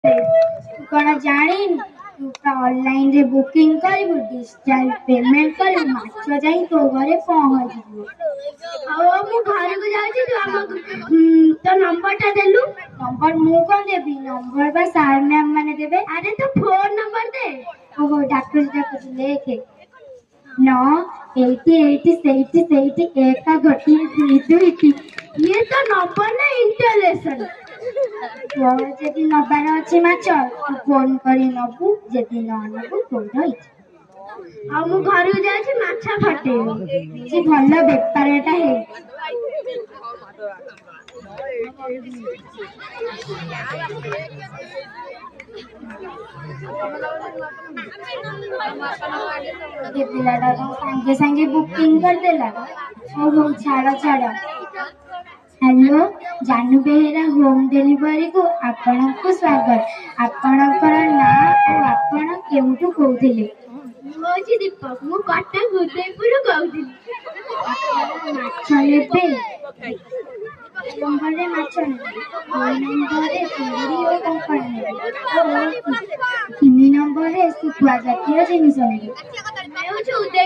तू कौन जानी तू तो ऑनलाइन रे बुकिंग करू डिजिटल पेमेंट करू माछ जाई तो घरे पहुंच जीवो ଆଉ ମୁଁ ଘରକୁ ଯାଉଛି ତୁ ଆମ ତୋ ନମ୍ବରଟା ଦେଲୁ। नंबर मु कौन देबी नंबर बा सार मैम माने देबे। ଆରେ ତୋ ଫୋନ ନମ୍ବର ଦେ। ओहो डाकुच लेखे 9 88 एक गोटी दुईटी ଇଏ ତ ନମ୍ବର ନା ଇଣ୍ଟରନେସନ। ତୋର ଯଦି ନବାର ଅଛି ମାଛ ତୁ ଫୋନ କରି ନବୁ ଯଦି ନ ନବୁ ତୋର ଇଚ୍ଛା। ଆଉ ମୁଁ ଘରକୁ ଯାଉଛି ମାଛ ଫଟେଇବି। ସେ ଭଲ ବେପାରଟା ହେଇ ଏ ପିଲାଟା ସାଙ୍ଗେ ସାଙ୍ଗେ ବୁକିଂ କରିଦେଲା। ହଉ ଛାଡ। हेलो जानू बेहेरा होम डिलीवरी को आपनकु स्वागत। आपनकर नाम और आपण केउठु कहउथिले? ମୁଁ ହଉଛି ଦୀପକ। ମୁଁ କଟକ ଉଦୟପୁରରୁ କହୁଥିଲି। ମାଛ ନେବେ ନମ୍ବରରେ ମାଛ ନେବେ 2 ନମ୍ବରରେ ଚିଙ୍ଗୁଡ଼ି ଓ କଙ୍କଡ଼ା ନେବେ ଓ 3 ନମ୍ବରରେ ଶୁଖୁଆ ଜାତୀୟ ଜିନିଷ ନେବେ। ଆମେ ହଉଛୁ ଉଦୟ